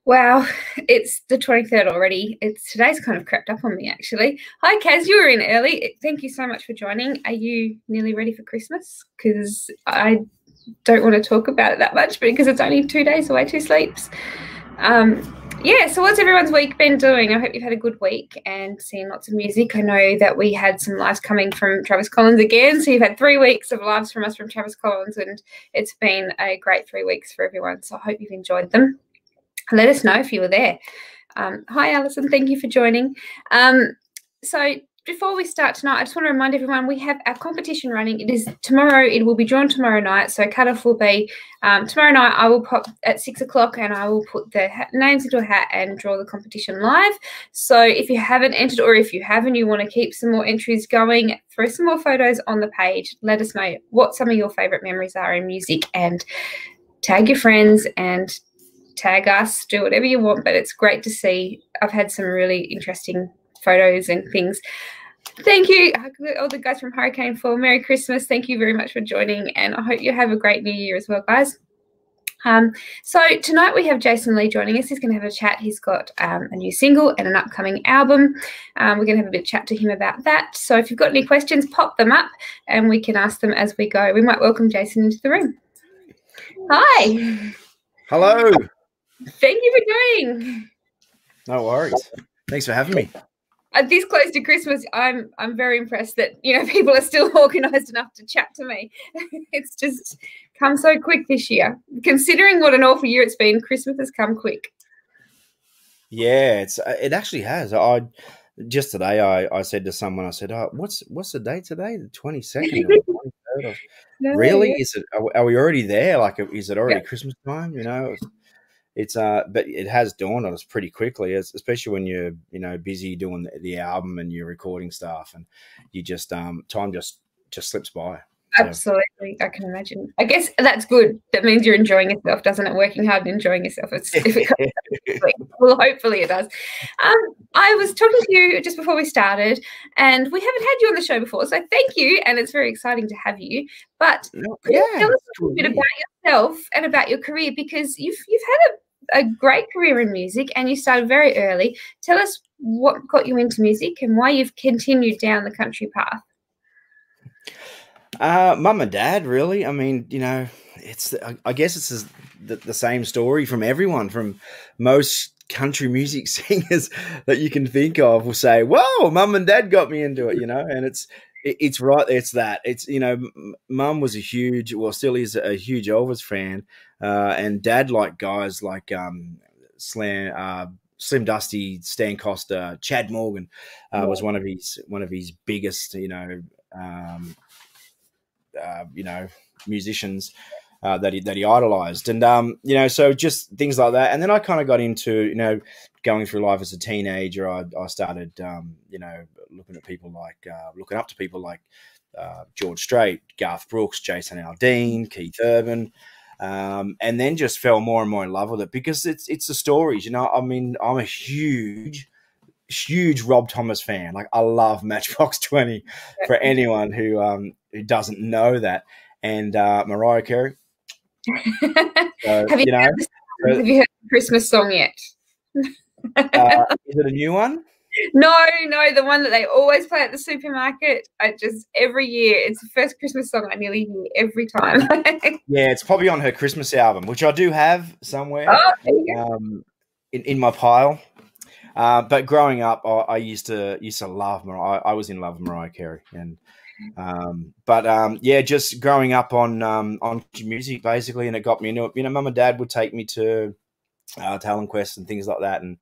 Wow, it's the 23rd already. Today's kind of crept up on me actually. Hi Kaz, you were in early. Thank you so much for joining. Are you nearly ready for Christmas? Because I don't want to talk about it that much because it's only 2 days away, two sleeps. Yeah, so what's everyone's week been doing? I hope you've had a good week and seen lots of music. I know that we had some lives coming from Travis Collins again. So you've had 3 weeks of lives from us from Travis Collins, and it's been a great 3 weeks for everyone. So I hope you've enjoyed them. Let us know if you were there. Hi, Alison. Thank you for joining. So before we start tonight, I just want to remind everyone we have our competition running. It is tomorrow. It will be drawn tomorrow night. So cut-off will be tomorrow night. I will pop at 6 o'clock and I will put the names into a hat and draw the competition live. So if you haven't entered, or if you have and you want to keep some more entries going, throw some more photos on the page. Let us know what some of your favourite memories are in music, and tag your friends and tag us, do whatever you want, but it's great to see. I've had some really interesting photos and things. Thank you, all the guys from Hurricane for Merry Christmas. Thank you very much for joining, and I hope you have a great New Year as well, guys. So tonight we have Jason Lee joining us. He's going to have a chat. He's got a new single and an upcoming album. We're going to have a bit of chat to him about that. So if you've got any questions, pop them up and we can ask them as we go. We might welcome Jason into the room. Hi. Hello. Thank you for joining. No worries. Thanks for having me. This close to Christmas, I'm very impressed that people are still organised enough to chat to me. It's just come so quick this year. Considering what an awful year it's been, Christmas has come quick. Yeah, it actually has. Just today I said to someone, I said, "Oh, what's the date today? The 22nd or the 23rd? No, really? yeah. Is it? Are we already there? Like, is it already Yeah. Christmas time? It's but it has dawned on us pretty quickly, especially when you're busy doing the album and you're recording stuff, and you just time just slips by. So. Absolutely, I can imagine. I guess that's good. That means you're enjoying yourself, doesn't it? Working hard and enjoying yourself. Well, hopefully it does. I was talking to you just before we started, and we haven't had you on the show before, so thank you, and it's very exciting to have you. But could you tell us a little bit about yourself and about your career, because you've had a great career in music and you started very early. Tell us what got you into music and why you've continued down the country path. Mum and dad, really. I mean, I guess it's the same story from everyone, from most country music singers that you can think of will say, "Whoa, mum and dad got me into it," and it's right. It's that. It's, mum was still is a huge Elvis fan, and dad liked guys like Slim Dusty, Stan Costa, Chad Morgan was one of his biggest, musicians that he idolized, and so just things like that. And then I kind of got into going through life as a teenager. I started looking up to people like George Strait, Garth Brooks, Jason Aldean, Keith Urban, and then just fell more and more in love with it because it's the stories. I mean, I'm a huge Rob Thomas fan. Like, I love Matchbox 20 for anyone who doesn't know that. And Mariah Carey. Have you heard the Christmas song yet? Is it a new one? No, the one that they always play at the supermarket. Every year, it's the first Christmas song I nearly hear every time. Yeah, it's probably on her Christmas album, which I do have somewhere in my pile. But growing up, I used to love Mariah. I was in love with Mariah Carey, and just growing up on music basically, and it got me into it. Mum and dad would take me to talent quests and things like that, and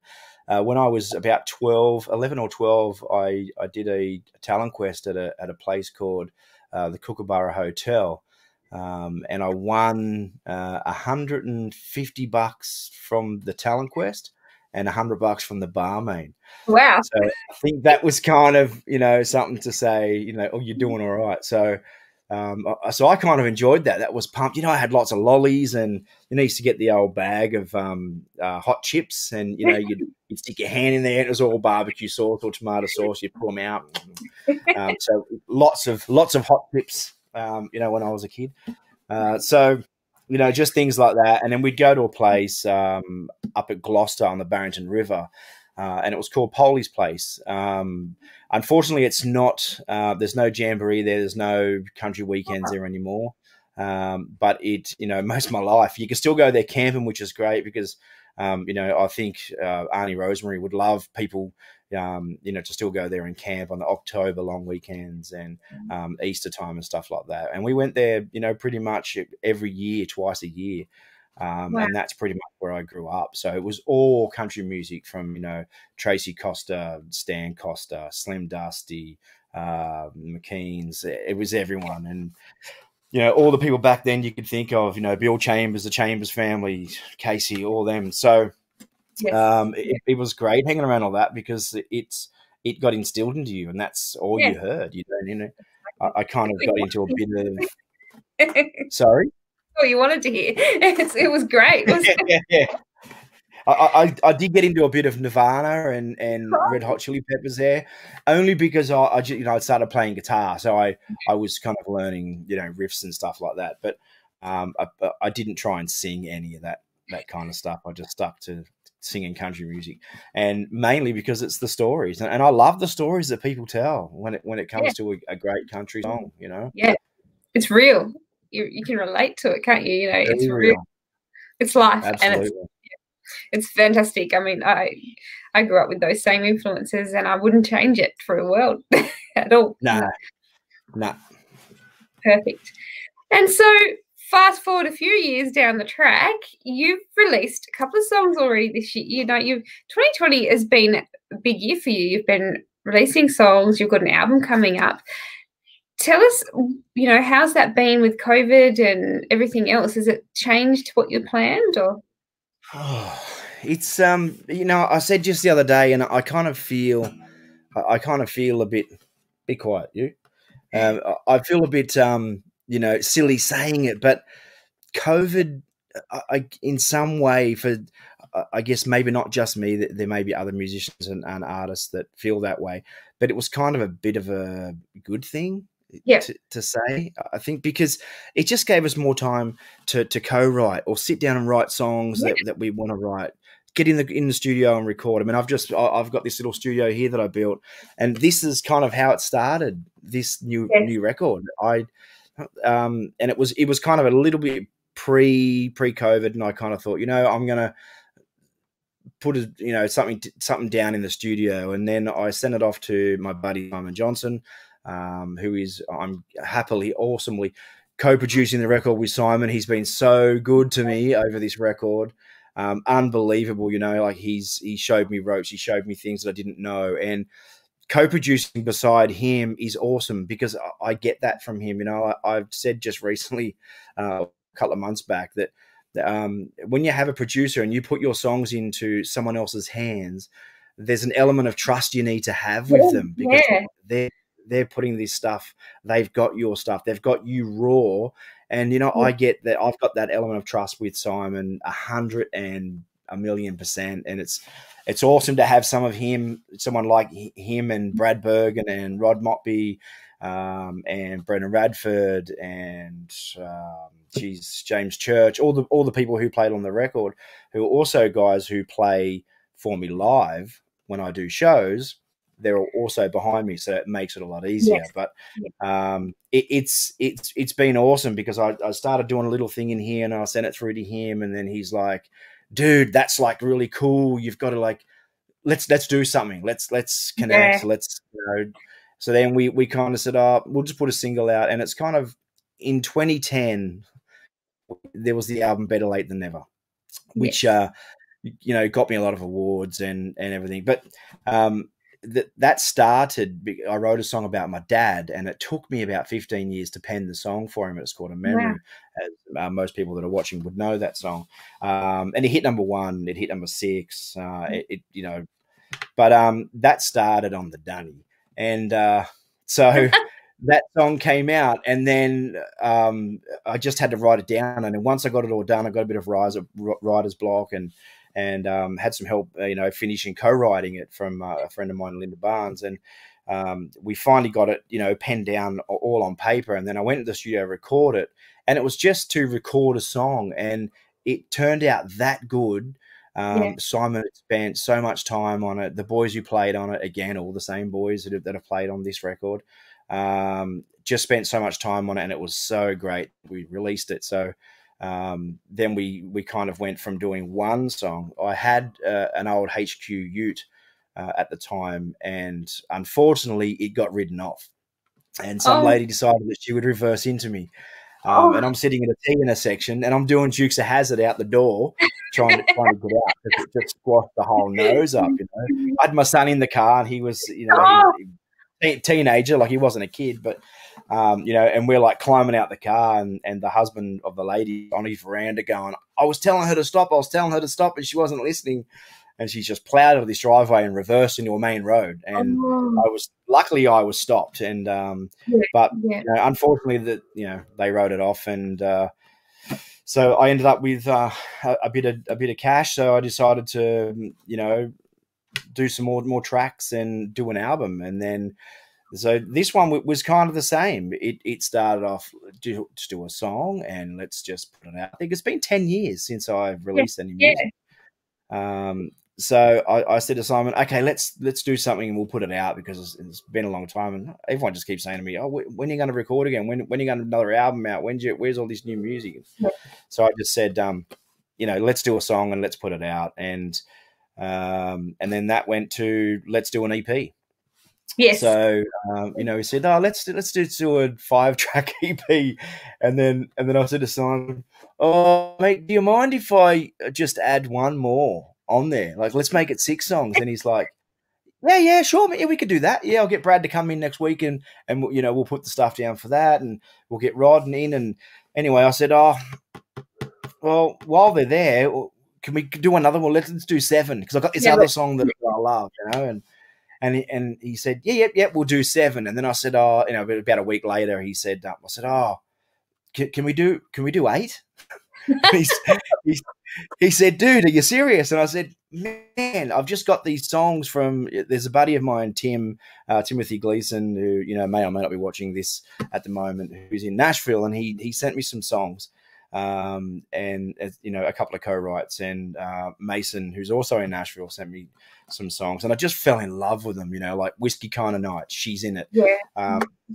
when I was about 11 or 12, I did a talent quest at a place called the Kookaburra Hotel, and I won $150 from the talent quest and $100 from the barmaid. Wow. So I think that was kind of, something to say, oh, you're doing all right. So so I kind of enjoyed that. That was pumped. I had lots of lollies, and used to get the old bag of hot chips, and you'd stick your hand in there, and it was all barbecue sauce or tomato sauce. You'd pull them out. So lots of hot chips. When I was a kid. So you know, just things like that. And then we'd go to a place up at Gloucester on the Barrington River, and it was called Polly's Place. Unfortunately, it's not. There's no jamboree there. There's no country weekends there anymore. But it, you know, most of my life, you can still go there camping, which is great because, you know, I think Arnie Rosemary would love people, you know, to still go there and camp on the October long weekends and Easter time and stuff like that. And we went there, you know, pretty much every year, twice a year. Wow. And that's pretty much where I grew up. So it was all country music from, you know, Tracy Costa, Stan Costa, Slim Dusty, McKean's. It was everyone. And, you know, all the people back then you could think of, you know, Bill Chambers, the Chambers family, Casey, all them. So Yes. it was great hanging around all that because it got instilled into you, and that's all you heard. You know, I kind of got into a bit of. Sorry. Oh, you wanted to hear? It was great. Yeah. I did get into a bit of Nirvana and Red Hot Chili Peppers there, only because I you know, I started playing guitar, so I was kind of learning, you know, riffs and stuff like that. But I didn't try and sing any of that kind of stuff. I just stuck to singing country music, and mainly because it's the stories, and I love the stories that people tell when it comes to a great country song. You know, it's real. You can relate to it, can't you? You know, it's real. It's life. Absolutely. And it's fantastic. I mean, I grew up with those same influences, and I wouldn't change it for a world at all. Nah. Perfect. And so fast forward a few years down the track, you've released a couple of songs already this year. You know, 2020 has been a big year for you. You've been releasing songs. You've got an album coming up. Tell us, you know, how's that been with COVID and everything else? Has it changed what you planned, or? Oh, it's you know, I said just the other day, and I kind of feel a bit. Be quiet, you. I feel a bit you know, silly saying it, but COVID, in some way, for I guess maybe not just me, that there may be other musicians and artists that feel that way, but it was kind of a bit of a good thing. To say, I think, because it just gave us more time to co-write or sit down and write songs that we want to write, get in the studio and record. I mean, I've got this little studio here that I built, and this is kind of how it started, this new record. And it was kind of a little bit pre-COVID, and I kind of thought, you know, I'm gonna put you know, something down in the studio, and then I sent it off to my buddy Simon Johnson, who is, I'm happily, awesomely co-producing the record with Simon. He's been so good to me over this record. Unbelievable, you know, like he showed me ropes, he showed me things that I didn't know, and co-producing beside him is awesome because I get that from him. You know, I've said just recently, a couple of months back, that when you have a producer and you put your songs into someone else's hands, there's an element of trust you need to have with them, because they're putting this stuff, they've got your stuff, they've got you raw. And, you know, I get that. I've got that element of trust with Simon 100,000,000%. And it's awesome to have someone like him and Brad Bergen and Rod Motby, and Brendan Radford and James Church, all the people who played on the record, who are also guys who play for me live when I do shows. They're also behind me, so it makes it a lot easier. But it's been awesome because I started doing a little thing in here, and I sent it through to him, and then he's like, "Dude, that's like really cool. You've got to, like, let's do something. Let's connect. Let's, you know." So then we kind of said, "Oh, we'll just put a single out," and it's kind of, in 2010 there was the album Better Late Than Never, which you know, got me a lot of awards and everything. But that started, I wrote a song about my dad, and it took me about 15 years to pen the song for him. It's called A Memory. As most people that are watching would know that song. And it hit number 1, it hit number 6, you know, but that started on the dunny. And so that song came out, and then I just had to write it down. And then once I got it all done, I got a bit of writer's block, and had some help, you know, finishing co-writing it from a friend of mine, Linda Barnes. And we finally got it, penned down all on paper. And then I went to the studio to record it, and it was just to record a song, and it turned out that good. Simon spent so much time on it. The boys who played on it, again, all the same boys that have played on this record, just spent so much time on it, and it was so great. We released it. So then we kind of went from doing one song. I had an old HQ Ute at the time, and unfortunately it got ridden off, and some lady decided that she would reverse into me. And I'm sitting at a tea in a section, and I'm doing Dukes of Hazzard out the door, trying to get out, because it just squashed the whole nose up. I had my son in the car, and he was, teenager, like he wasn't a kid, but and we're like climbing out the car, and the husband of the lady on his veranda going, I was telling her to stop, and she wasn't listening. And she's just plowed out of this driveway and reversed into a main road. And luckily I was stopped. And but unfortunately they wrote it off. And so I ended up with a bit of cash. So I decided to do some more tracks and do an album. And then so this one was kind of the same. It started off just do a song and let's just put it out. I think it's been 10 years since I've released any music. So I said to Simon, okay, let's do something and we'll put it out, because it's been a long time, and everyone just keeps saying to me, oh, when are you going to record again? When are you going to another album out? Where's all this new music? So I just said, let's do a song and let's put it out, and then that went to let's do an EP. Yes. So he said, oh, let's do a 5-track EP, and then I said to Simon, oh mate, do you mind if I just add one more on there? Like, let's make it 6 songs. And he's like, yeah, sure, yeah, we could do that. Yeah, I'll get Brad to come in next week, and we'll put the stuff down for that, and we'll get Rodden in. And anyway, I said, oh, well, while they're there, can we do another one? Let's do 7, because I've got this other song that I love, and he said, yeah, we'll do 7. And then I said, oh, about a week later, he said, I said, oh, can we do 8? He said, dude, are you serious? And I said, man, I've just got these songs from, there's a buddy of mine, Timothy Gleason, who, may or may not be watching this at the moment, who's in Nashville, and he sent me some songs, and a couple of co-writes, and Mason, who's also in Nashville, sent me some songs, and I just fell in love with them, like Whiskey Kind of Night, she's in it.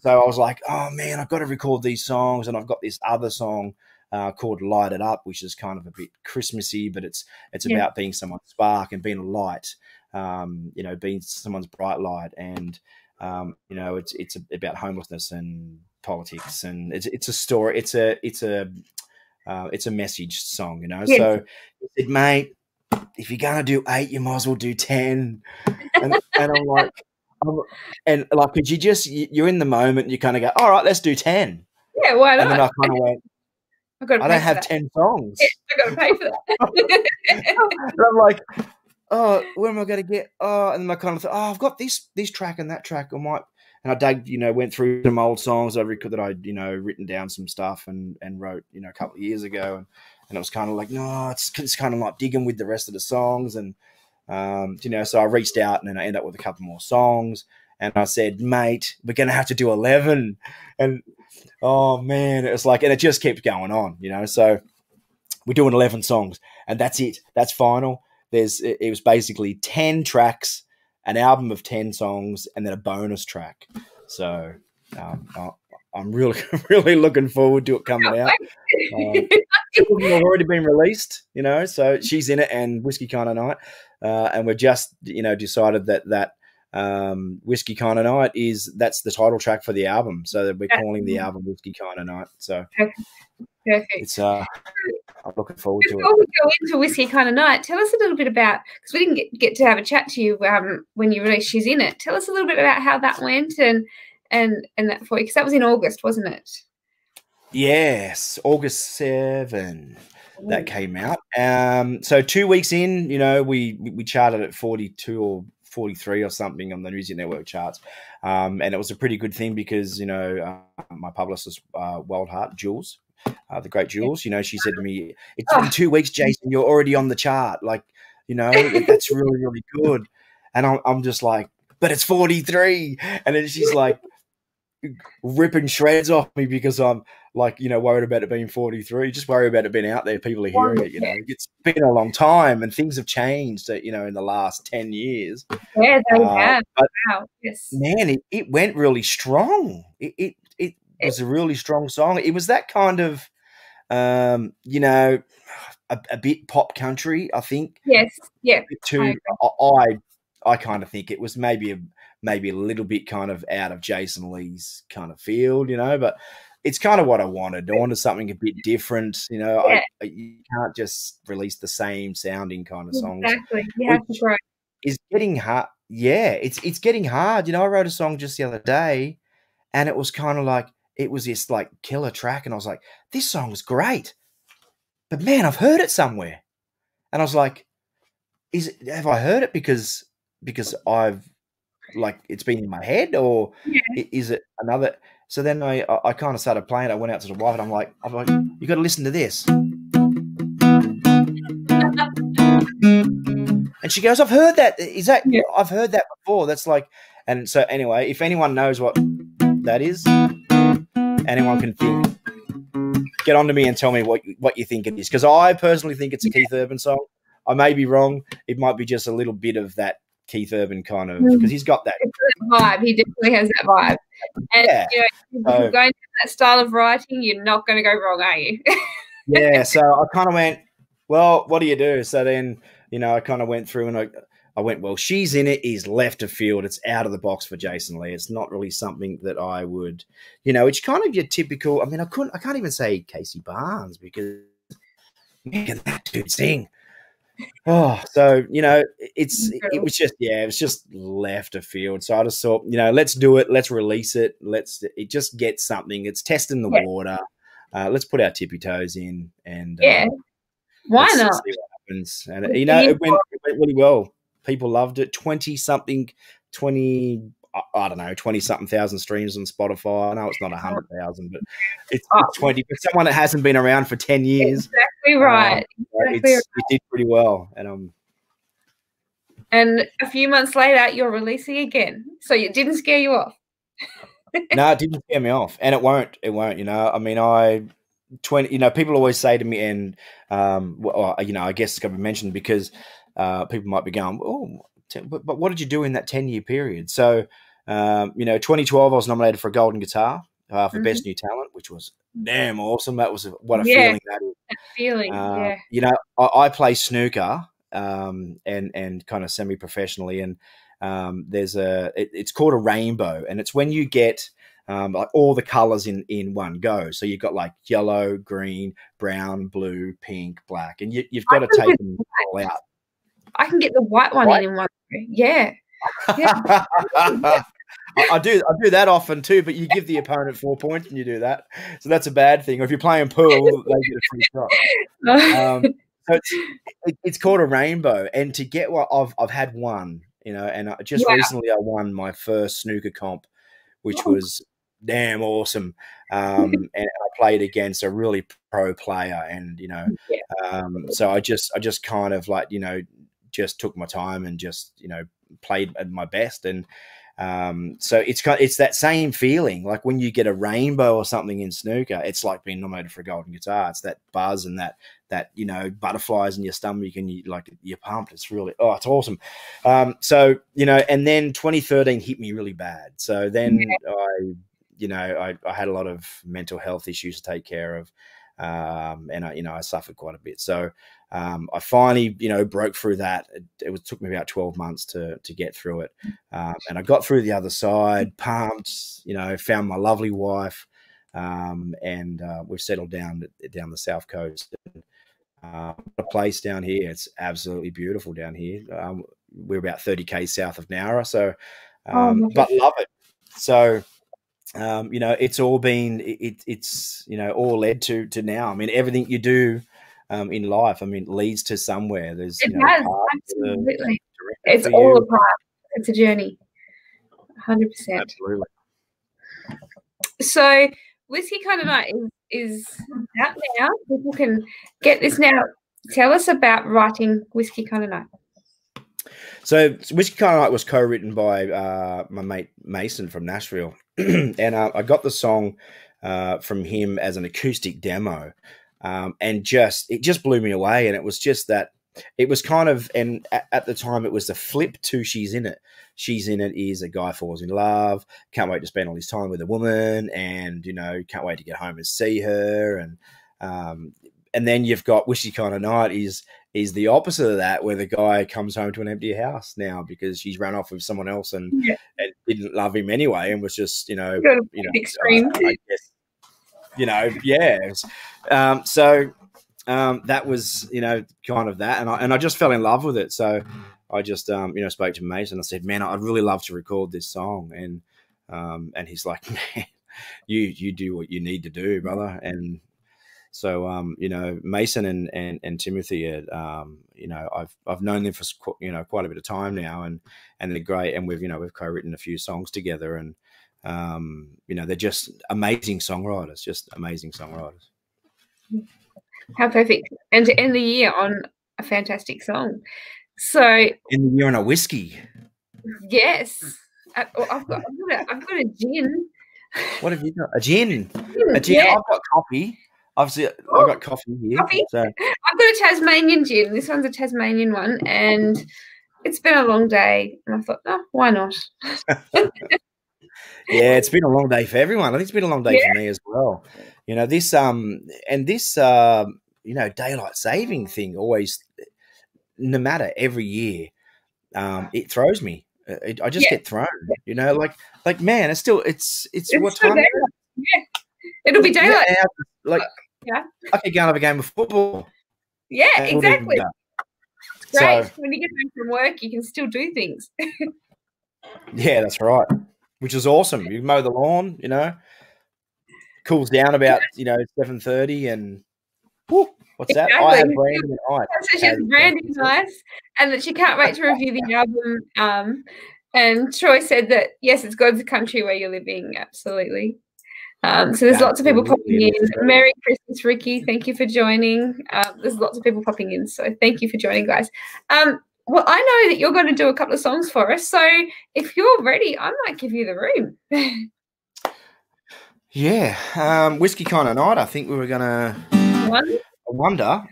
So I was like, oh man, I've got to record these songs, and I've got this other song called Light It Up, which is kind of a bit Christmassy, but it's about being someone's spark and being a light, being someone's bright light, and it's about homelessness and politics, and it's a story, it's a message song, So he said, mate, if you're gonna do 8, you might as well do 10. And I'm like, because you're in the moment, you kind of go, all right, let's do 10. Yeah, why not? And then I kind of went, I don't have 10 songs. Yeah, I got to pay for that. And I'm like, oh, where am I going to get? Oh, and then I kind of thought, oh, I've got this track and that track. I might, and I dug, went through some old songs that I'd written down some stuff and wrote, a couple of years ago, and it was kind of like, no, it's kind of like digging with the rest of the songs, and so I reached out, and then I ended up with a couple more songs, and I said, mate, we're going to have to do 11, and oh man, it was like, and it just kept going on, so we're doing 11 songs, and that's it. That's final. It was basically 10 tracks, an album of 10 songs, and then a bonus track. So I'm really looking forward to it coming out. It's already been released, so she's in it, and Whiskey Kind of Night, and we've just decided that Whiskey Kind of Night that's the title track for the album, so that we're calling the album Whiskey Kind of Night. So perfect. It's I'm looking forward to it. Before we go into Whiskey Kind of Night, tell us a little bit about, because we didn't get to have a chat to you when you released She's In It. Tell us a little bit about how that went and that for you, because that was in August, wasn't it? Yes, August 7 that came out. So 2 weeks in, we charted at 42 or 43 or something on the Music Network charts, and it was a pretty good thing because my publicist Wild Heart Jules, the great Jules, she said to me, it's been 2 weeks, Jason, you're already on the chart, like that's really, really good. And I'm just like, but it's 43. And then she's like ripping shreds off me because I'm like, worried about it being 43. Just worry about it being out there. People are hearing it, It's been a long time and things have changed, in the last 10 years. Yeah, they have. But wow. Yes. man, it went really strong. It was a really strong song. It was that kind of, a bit pop country, I think. Yes. Yeah. I kind of think it was maybe a little bit kind of out of Jason Lee's kind of field, but it's kind of what I wanted. I wanted something a bit different, Yeah. you can't just release the same sounding kind of songs. Exactly. You have to grow. It's getting hard. Yeah, it's getting hard. I wrote a song just the other day and it was kind of like, it was this like killer track and I was like, this song's great. But man, I've heard it somewhere. And I was like, have I heard it because I've like it's been in my head, or is it another? So then I kind of started playing. I went out to the wife and I'm like, you got to listen to this. And she goes, I've heard that. Is that? Yeah. I've heard that before. That's like, and so anyway, if anyone knows what that is, anyone can think. Get on to me and tell me what you think it is, because I personally think it's a Keith Urban song. I may be wrong. It might be just a little bit of that Keith Urban kind of, because he's got that vibe. He definitely has that vibe. And if you're going to that style of writing, you're not going to go wrong, are you? Yeah. So I kind of went, well, what do you do? So then, I kind of went through and I went, well, She's In It is left of field. It's out of the box for Jason Lee. It's not really something that I would, it's kind of your typical. I mean, I can't even say Casey Barnes because man, that dude sing. Oh, so it was just left of field. So I just thought, let's do it. Let's release it. It just get something. It's testing the water. Let's put our tippy toes in and why not? See what happens. And it went really well. People loved it. 20-something thousand streams on Spotify. I know it's not 100,000, but it's 20. But someone that hasn't been around for 10 years. Exactly right. It did pretty well. And a few months later, you're releasing again. So it didn't scare you off. No, it didn't scare me off. And it won't. I mean, people always say to me, and, I guess it's got to be mentioned because people might be going, oh, but what did you do in that 10-year period? So, 2012, I was nominated for a Golden Guitar for Best New Talent, which was damn awesome. That was what a feeling that is. That feeling, I play snooker and kind of semi-professionally, and it's called a rainbow, and it's when you get like all the colors in one go. So you've got like yellow, green, brown, blue, pink, black, and you've got to take them all out. I can get the white one in one. Yeah. I do that often too, but you give the opponent 4 points and you do that, so that's a bad thing. Or if you're playing pool, they get a free shot. So it's called a rainbow, and to get what I've had one, and recently I won my first snooker comp, which was damn awesome. And I played against a really pro player, and so I just kind of like just took my time and just played at my best, and so it's that same feeling like when you get a rainbow or something in snooker. It's like being nominated for a Golden Guitar. It's that buzz and that butterflies in your stomach, and you're pumped. It's really it's awesome. So and then 2013 hit me really bad. So then I had a lot of mental health issues to take care of, and I suffered quite a bit. So I finally, broke through that. It took me about 12 months to get through it. And I got through the other side, pumped, found my lovely wife, and we've settled down the South Coast. A place down here. It's absolutely beautiful down here. We're about 30K south of Nowra, so, but love it. So, it's all been, it's all led to now. I mean, everything you do in life, leads to somewhere. There's absolutely. It's all a path. It's a journey. 100%. Absolutely. So Whiskey Kind of Night is out now. People can get this now. Tell us about writing Whiskey Kind of Night. So Whiskey Kind of Night was co-written by my mate Mason from Nashville, and I got the song from him as an acoustic demo, and it just blew me away. And it was just that it was kind of, and at the time it was the flip to She's in It. She's in It is a guy falls in love, can't wait to spend all his time with a woman, and can't wait to get home and see her, and then you've got Whiskey Kind of Night is the opposite of that, where the guy comes home to an empty house now because she's run off with someone else and didn't love him anyway, and was just extreme. I guess, yeah. So that was kind of that, and I just fell in love with it. So I just spoke to Mason. I said, man, I'd really love to record this song, and he's like, man, you do what you need to do, brother. And so, Mason and Timothy, I've known them for quite a bit of time now, and they're great, and we've co-written a few songs together, and they're just amazing songwriters, How perfect! And to end the year on a fantastic song. So end the year on a whiskey. Yes, I've got a gin. What have you got? A gin. A gin. Yeah. I've got coffee. Obviously, I've got coffee here. Coffee? So. I've got a Tasmanian gin. This one's a Tasmanian one, and it's been a long day. And I thought, why not? Yeah, it's been a long day for everyone. I think it's been a long day for me as well. This daylight saving thing always, no matter every year, it throws me. I just get thrown. Like man, it's what time? Yeah, it'll be daylight. I could go and have a game of football. Yeah, exactly. It's great. So, when you get home from work, you can still do things. Yeah, that's right. Which is awesome. You mow the lawn, cools down about 7:30, and what's that? I have brandy and ice. So she's brandy and ice, and that she can't wait to review the album. And Troy said that yes, it's God's country where you're living. Absolutely. So there's lots of people popping in. Merry Christmas, Ricky. Thank you for joining. There's lots of people popping in, so thank you for joining, guys. Well, I know that you're going to do a couple of songs for us, so if you're ready, I might give you the room. Yeah, Whiskey Kind of Night. I think we were going to. I wonder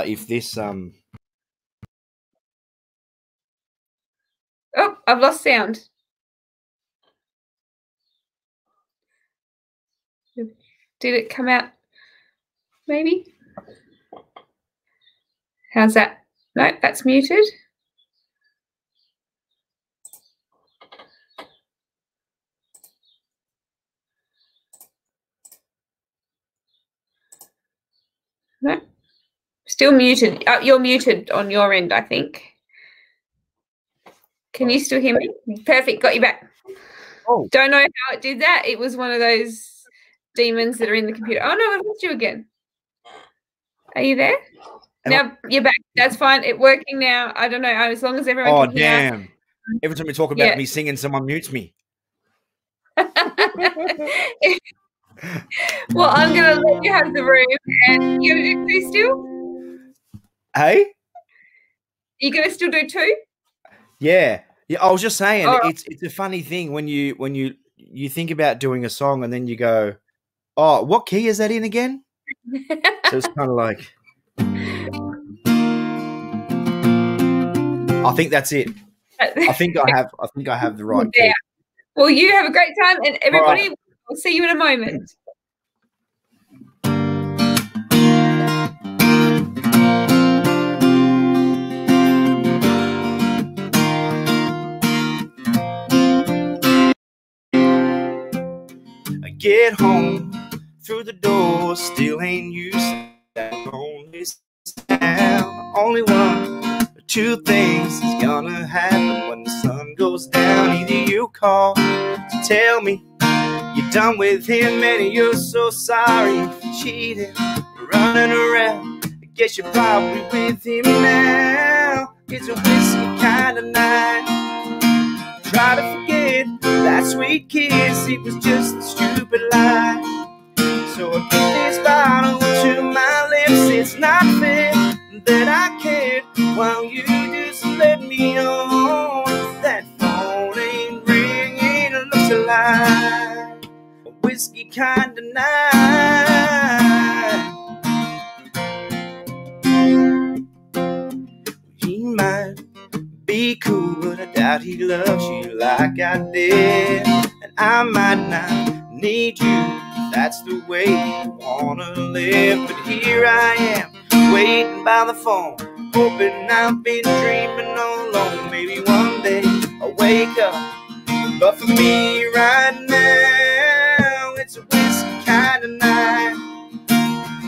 if this. Oh, I've lost sound. Did it come out? Maybe. How's that? No, that's muted. No, still muted. You're muted on your end, I think. Can you still hear me? Perfect, got you back. Oh. Don't know how it did that. It was one of those demons that are in the computer. Oh, no, I lost you again. Are you there? Now you're back. That's fine. It's working now. I don't know. As long as everyone can hear. Oh, damn. Every time we talk about me singing, someone mutes me. Well, I'm going to let you have the room. And you're going to do two still? Hey? You're going to still do two? Yeah. I was just saying, it's a funny thing when you think about doing a song and then you go, oh, what key is that in again? So it's kind of like, I think that's it. I think I have the right key. Well, you have a great time, and everybody, we'll see you in a moment. I get home through the door, still ain't used to on this town. Only one or two things is gonna happen when the sun goes down. Either you call to tell me you're done with him and you're so sorry for cheating, running around. I guess you're probably with him now. It's a whiskey kind of night. Try to forget that sweet kiss, it was just a stupid lie. So I put this bottle to my lips. It's not fair that I cared while you just night, a whiskey kind of night. He might be cool, but I doubt he loves you like I did. And I might not need you if that's the way you wanna live. But here I am, waiting by the phone, hoping I've been dreaming all along. Maybe one day I'll wake up, but for me right now, it's a whiskey kind of night.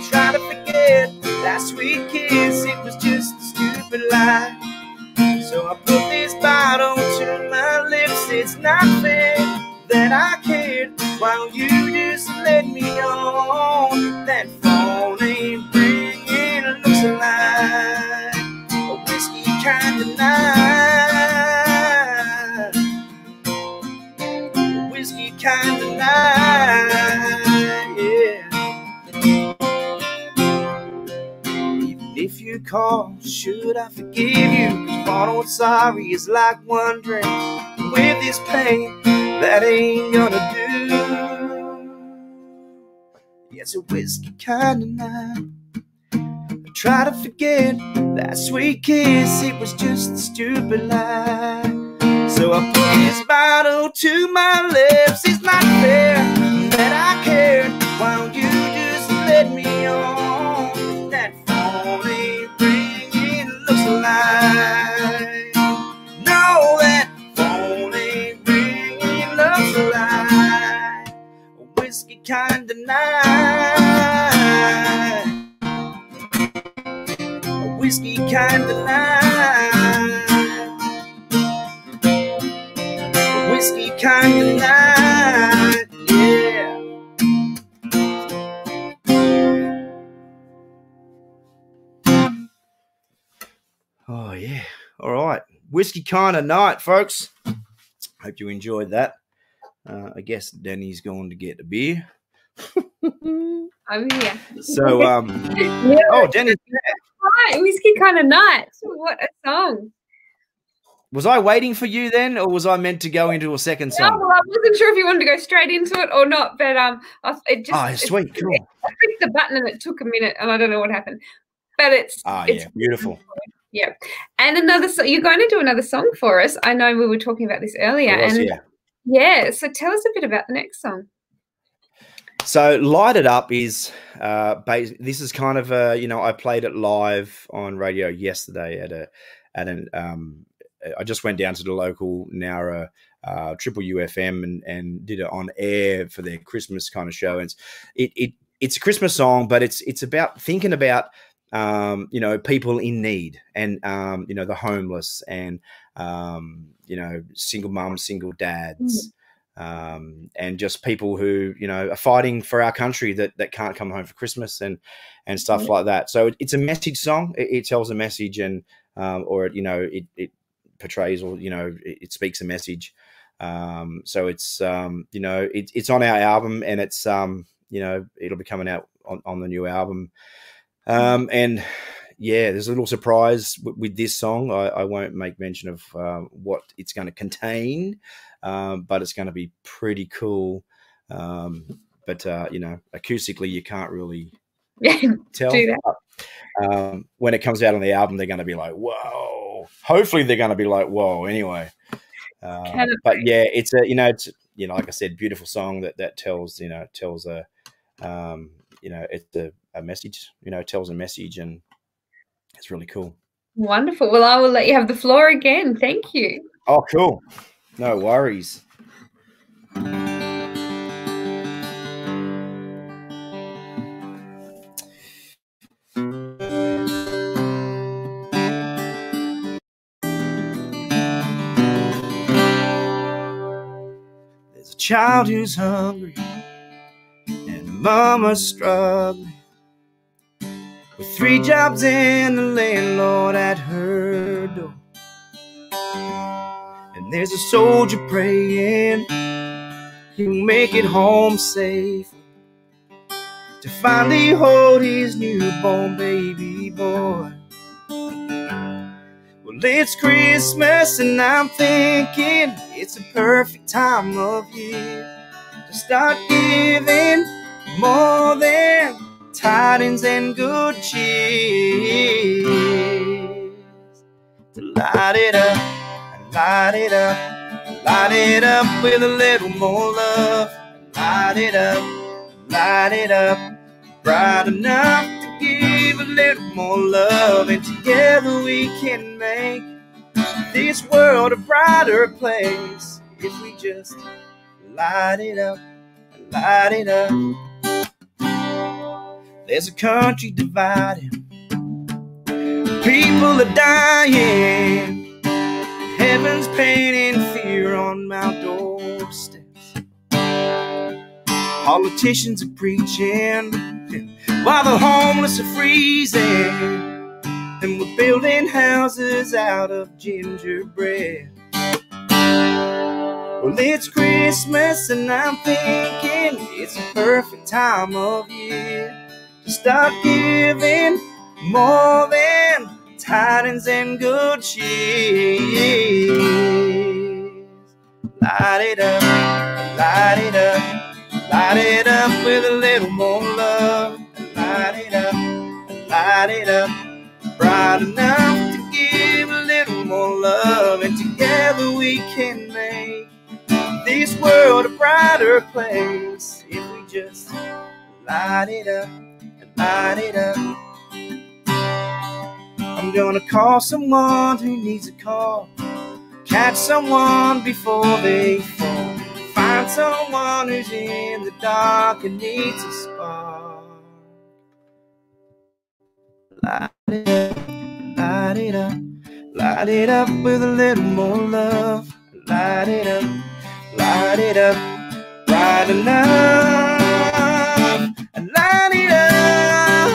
Try to forget that sweet kiss, it was just a stupid lie. So I put this bottle to my lips. It's not fair that I cared while you just let me on. That phone ain't ringing, looks like a whiskey kind of night, a whiskey kind of night, yeah. Even if you call, should I forgive you? 'Cause one old sorry is like one drink. With this pain, that ain't gonna do. It's a whiskey kind of night. I try to forget that sweet kiss, it was just a stupid lie. So I put this bottle to my lips. It's not fair that I cared while you just let me on. That phone ain't ringing, looks like. No, that phone ain't ringing, looks like a whiskey kind of night, a whiskey kind of night, a whiskey kind of night, yeah. Oh yeah, all right, whiskey kind of night, folks. Hope you enjoyed that. I guess Danny's going to get a beer. I'm here. So, Yeah. oh, Danny, Right, whiskey kind of night. What a song. was I waiting for you then, or was I meant to go into a second No, song? well, I wasn't sure if you wanted to go straight into it or not, but it just Oh, sweet, cool. I clicked the button and it took a minute, and I don't know what happened. But it's Yeah, beautiful. Yeah, and another. You're going to do another song for us. I know we were talking about this earlier, yeah. So tell us a bit about the next song. So Light It Up is this is kind of a, I played it live on radio yesterday I just went down to the local Nowra Triple UFM and did it on air for their Christmas kind of show. And it's a Christmas song, but it's about thinking about people in need and the homeless and single mums, single dads. And just people who are fighting for our country that can't come home for Christmas and stuff like that. So it's a message song. It tells a message and it portrays, or it speaks a message. So it's it's on our album, and it's it'll be coming out on the new album. And yeah, there's a little surprise with this song. I won't make mention of what it's going to contain. But it's going to be pretty cool. But acoustically, you can't really tell. Do that. When it comes out on the album, they're going to be like, whoa. Hopefully, they're going to be like, whoa. Anyway, but yeah, it's a like I said, beautiful song that tells tells a it's a message. Tells a message, and it's really cool. Wonderful. Well, I will let you have the floor again. Thank you. Oh, cool. No worries. There's a child who's hungry and a mama struggling with 3 jobs and the landlord at her door. And there's a soldier praying he'll make it home safe to finally hold his newborn baby boy. Well, Well, it's Christmas and I'm thinking it's a perfect time of year to start giving more than tidings and good cheer. To light it up and light it up, light it up with a little more love. Light it up, bright enough to give a little more love, and together we can make this world a brighter place if we just light it up, light it up. There's a country divided, people are dying, heaven's pain and fear on my doorsteps. Politicians are preaching while the homeless are freezing, and we're building houses out of gingerbread. Well, it's Christmas and I'm thinking it's a perfect time of year to start giving more than tidings and good cheer. Light it up, light it up, light it up with a little more love. Light it up, bright enough to give a little more love, and together we can make this world a brighter place if we just light it up and light it up. I'm gonna call someone who needs a call, catch someone before they fall, find someone who's in the dark and needs a spark. Light it up, light it up, light it up with a little more love. Light it up, bright enough, and light it up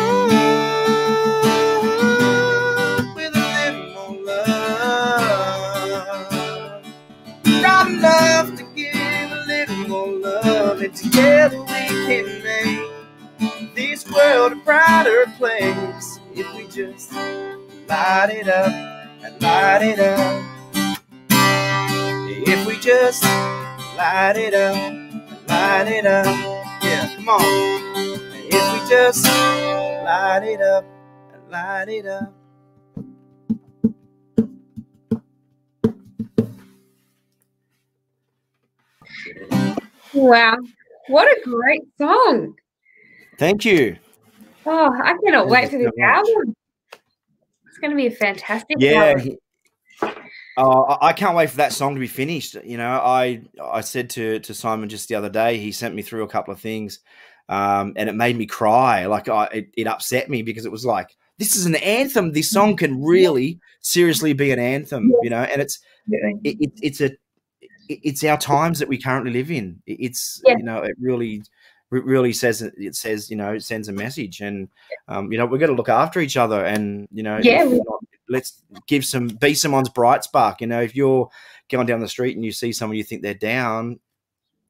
with a little more love. Bright enough to give a little more love, and together we can make this world a brighter place if we just light it up and light it up. If we just light it up, light it up. Yeah, come on. If we just light it up and light it up. Wow, what a great song. Thank you. Oh, I cannot wait for this album. It's going to be a fantastic album. I can't wait for that song to be finished. You know, I said to Simon just the other day, he sent me through a couple of things, and it made me cry. Like it upset me because it was like, this is an anthem. This song can really seriously be an anthem, you know, and it's our times that we currently live in. It's you know, it really says, you know, it sends a message, and you know, we've got to look after each other, and you know, let's be someone's bright spark. You know, if you're going down the street and you see someone you think they're down,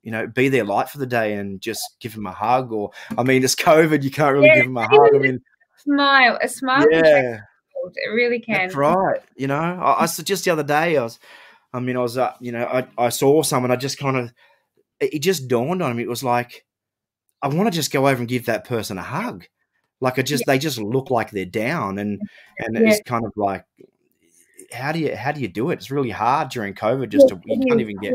you know, be their light for the day and just give them a hug. Or, I mean, it's COVID, you can't really give them a hug. I mean, a smile. Yeah, it really can. That's right. You know, I just the other day, you know, I saw someone. I just kind of, it just dawned on me. It was like, I want to just go over and give that person a hug. Like they just look like they're down, and it's kind of like, how do you do it? It's really hard during COVID. You can't even get,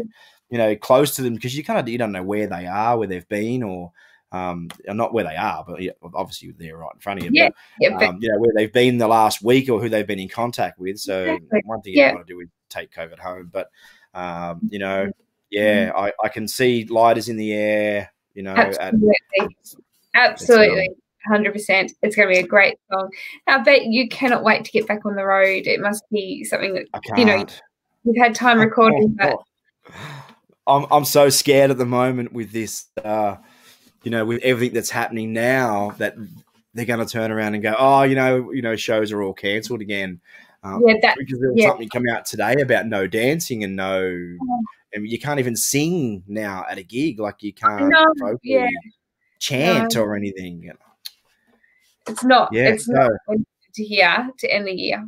you know, close to them because you don't know where they are, where they've been, or not where they are, but obviously they're right in front of you. But you know, where they've been the last week or who they've been in contact with. So one thing you don't want to do is take COVID home. But you know, I can see lighters in the air. You know, absolutely. 100%. It's going to be a great song. I bet you cannot wait to get back on the road. It must be something that, you know, you've had time recording. But I'm so scared at the moment with this, you know, with everything that's happening now, that they're going to turn around and go, oh, you know, shows are all cancelled again. Because there was something coming out today about no dancing and and you can't even sing now at a gig. Like you can't chant or anything. You know. It's not. It's not to hear to end the year.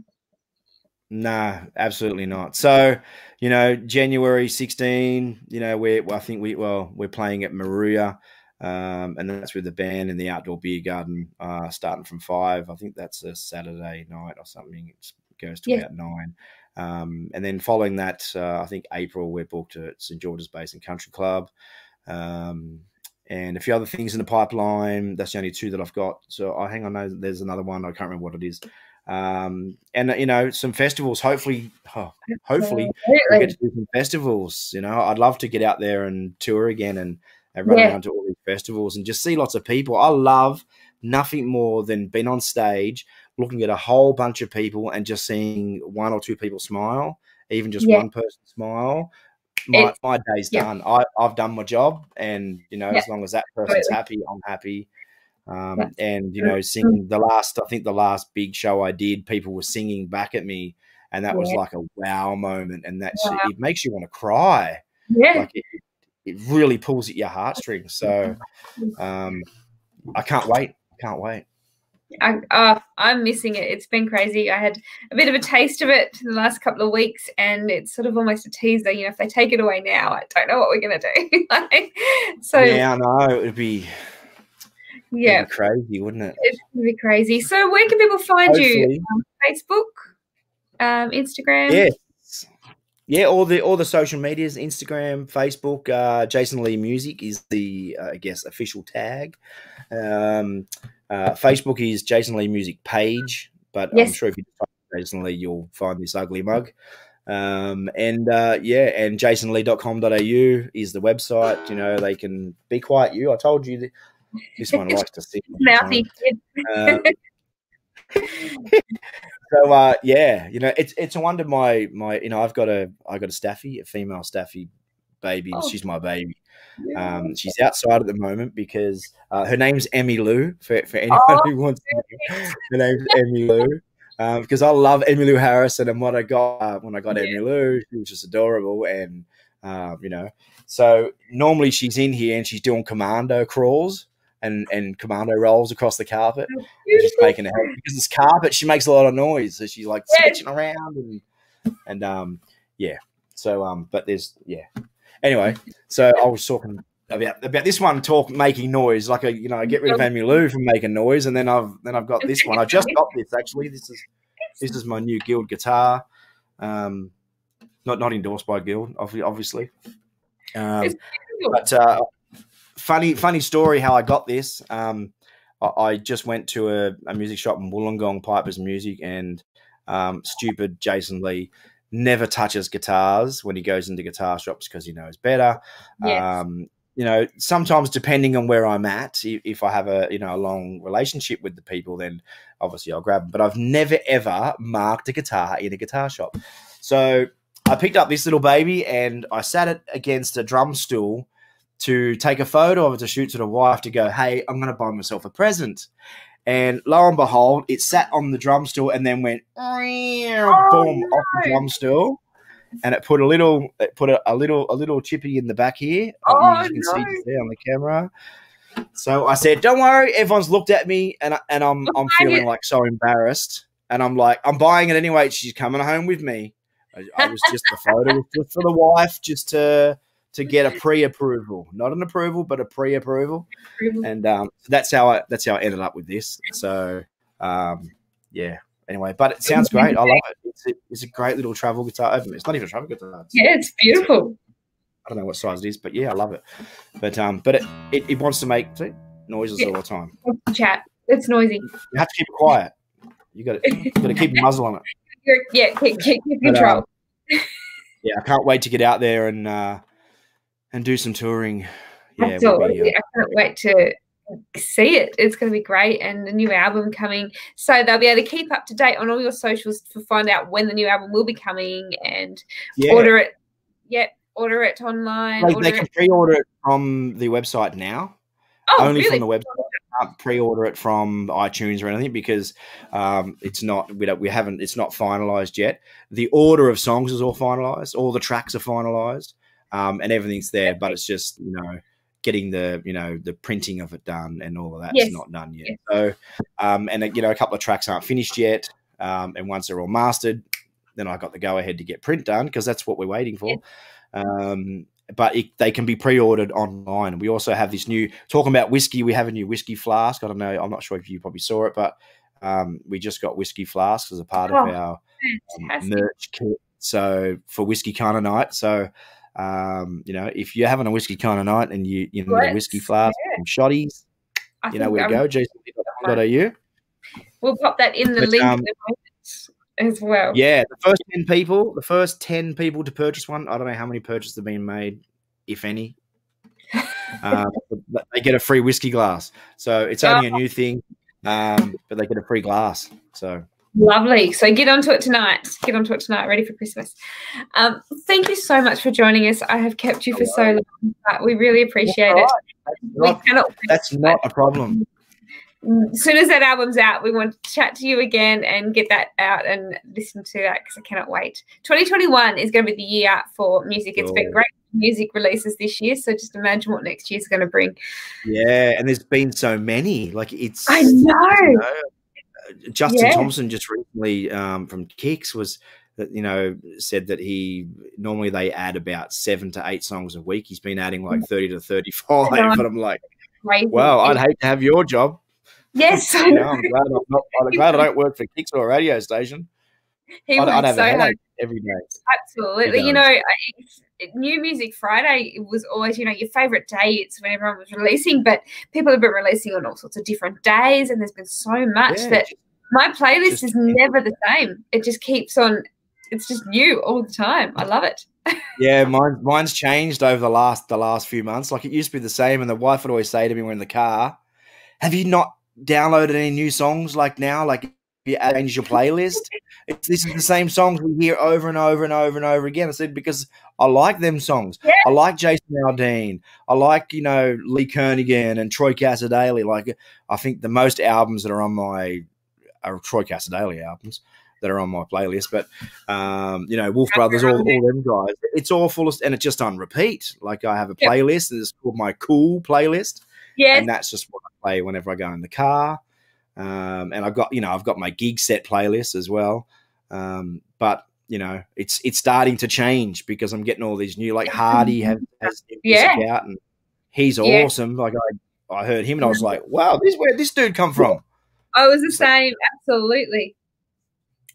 Nah, absolutely not. So, you know, January 16, you know, we're playing at Maruya, and that's with the band in the outdoor beer garden, starting from 5. I think that's a Saturday night or something. It goes to Yes. about 9. And then following that, I think April, we're booked at St George's Basin Country Club. And a few other things in the pipeline. That's the only 2 that I've got. So hang on, no, there's another one. I can't remember what it is. And you know, some festivals. Hopefully we'll get to do some festivals. You know, I'd love to get out there and tour again and run around to all these festivals and just see lots of people. I love nothing more than being on stage, looking at a whole bunch of people and just seeing 1 or 2 people smile, even just one person smile. My day's done. I've done my job, and you know, as long as that person's happy, I'm happy. And you know, singing I think the last big show I did, people were singing back at me, and that was like a wow moment, and it makes you want to cry. Like it really pulls at your heartstrings. So I can't wait. I'm missing it. It's been crazy. I had a bit of a taste of it in the last couple of weeks, and it's sort of almost a teaser. You know, if they take it away now, I don't know what we're going to do. Yeah, I know. It'd be crazy, wouldn't it? It's going to be crazy. So where can people find you? Facebook, Instagram? Yes. Yeah, all the social medias, Instagram, Facebook. Jason Lee Music is the, I guess, official tag. Facebook is Jason Lee Music page, but I'm sure if you type Jason Lee, you'll find this ugly mug. And jasonlee.com.au is the website. You know, they can be quiet. I told you this one likes to sing. Mouthy. So yeah, you know, it's a wonder my you know, I got a staffy, a female staffy baby. Oh. She's my baby. She's outside at the moment because her name's Emmy Lou. For anyone who wants to know, her name's Emmy Lou. Because I love Emmy Lou Harrison, and what I got when I got Emmy Lou, she was just adorable, and you know, so normally she's in here and she's doing commando crawls and commando rolls across the carpet. She's making it because it's carpet. She makes a lot of noise, so she's like sketching around and yeah. So but there's Anyway, so I was talking about this one making noise. Like you know, I get rid of Emmy Lou from making noise, and then I've got this one. I just got this actually. This is my new Guild guitar. Not endorsed by Guild, obviously. But funny story how I got this. I just went to a music shop in Wollongong, Piper's Music, and stupid Jason Lee never touches guitars when he goes into guitar shops because he knows better. Yes. You know, sometimes depending on where I'm at, if I have a long relationship with the people, then obviously I'll grab them. But I've never ever marked a guitar in a guitar shop. So I picked up this little baby and I sat it against a drum stool to take a photo of it to shoot to the wife to go, hey, I'm going to buy myself a present. And lo and behold, it sat on the drum stool and then went boom off the drum stool, and it put a little chippy in the back here. You can see it there on the camera. So I said, "Don't worry, everyone's looked at me, and I'm feeling like so embarrassed, and I'm like, I'm buying it anyway. She's coming home with me. I was just the photo was just for the wife, just to get a pre-approval, not an approval, but a pre-approval, and that's how I ended up with this. So yeah. Anyway, but it sounds great. I love it. It's a great little travel guitar. It's not even a travel guitar. It's beautiful. I don't know what size it is, but yeah, I love it. But it wants to make noises all the time. Chat. It's noisy. You have to keep it quiet. You got to keep a muzzle on it. Keep control. Yeah, I can't wait to get out there and do some touring. Yeah, absolutely. I can't wait to see it. It's going to be great, and the new album coming. So they'll be able to keep up to date on all your socials to find out when the new album will be coming and order it. Yeah, order it online. They can pre-order it from the website now. Only really? From the website. Can't pre-order it from iTunes or anything because it's not finalized yet. The order of songs is all finalized. All the tracks are finalized. And everything's there, but it's just, getting the printing of it done and all of that's not done yet. So, and a couple of tracks aren't finished yet. And once they're all mastered, then I got the go ahead to get print done because that's what we're waiting for. Yeah. But they can be pre-ordered online. We also have this new, talking about whiskey, we have a new whiskey flask. I don't know, I'm not sure if you probably saw it, but we just got whiskey flasks as a part of our merch kit. So for whiskey kind of night. So, you know, if you're having a whiskey kind of night and you need a whiskey flask, some shotties, you know where to go, jason.com.au. We'll pop that in the link as well. Yeah, the first 10 people to purchase one, I don't know how many purchases have been made, if any. They get a free whiskey glass. So it's only a new thing, but they get a free glass. So lovely. So get onto it tonight. Get onto it tonight, ready for Christmas. Thank you so much for joining us. I have kept you for so long, but we really appreciate it. That's not a problem. As soon as that album's out, we want to chat to you again and get that out and listen to that because I cannot wait. 2021 is going to be the year for music. It's been great music releases this year, so just imagine what next year's going to bring. Yeah, and there's been so many. Like it's, I know. You know, Justin Thompson just recently from Kicks was that, you know, said that normally they add about 7 to 8 songs a week. He's been adding like 30 to 35, but I'm like, wow, I'd hate to have your job. Yes, you know, I'm glad I don't work for Kicks or a radio station. I'd have a headache every day. Absolutely. You know, New Music Friday was always, you know, your favourite day. It's when everyone was releasing, but people have been releasing on all sorts of different days, and there's been so much that my playlist is never the same. It just keeps on. It's just new all the time. I love it. Yeah, mine's changed over the last few months. Like it used to be the same, and the wife would always say to me, "We're in the car, have you not downloaded any new songs like now? Like you changed your playlist? This is the same songs we hear over and over and over and over again." I said, because I like them songs. Yeah. I like Jason Aldean. I like, you know, Lee Kernaghan and Troy Cassar-Daley. Like I think the most albums that are on are Troy Cassar-Daley albums that are on my playlist. But you know, Wolf Brothers, all them guys. It's all full of, and it's just on repeat. Like I have a playlist that is called my Cool playlist. Yeah. And that's just what I play whenever I go in the car. And I've got my gig set playlist as well. But you know, it's starting to change because I'm getting all these new, like Hardy has new music out, and he's awesome. Like I heard him and I was like, wow, where'd this dude come from? I was the same, absolutely.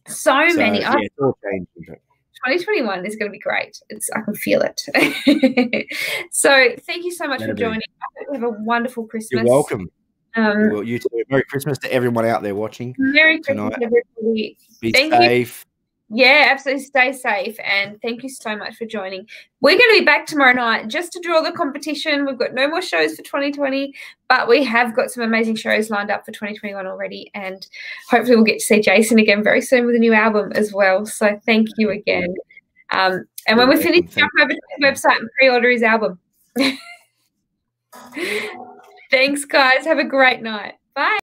So many. Yeah, it's all changing. 2021 is going to be great. I can feel it. So thank you so much for joining. I hope you have a wonderful Christmas. You're welcome. You too. Merry Christmas to everyone out there watching. Merry Christmas, everybody. Be safe. Yeah, absolutely. Stay safe. And thank you so much for joining. We're going to be back tomorrow night just to draw the competition. We've got no more shows for 2020, but we have got some amazing shows lined up for 2021 already. And hopefully we'll get to see Jason again very soon with a new album as well. So thank you again. And when we finish, jump over to his website and pre-order his album. Thanks, guys. Have a great night. Bye.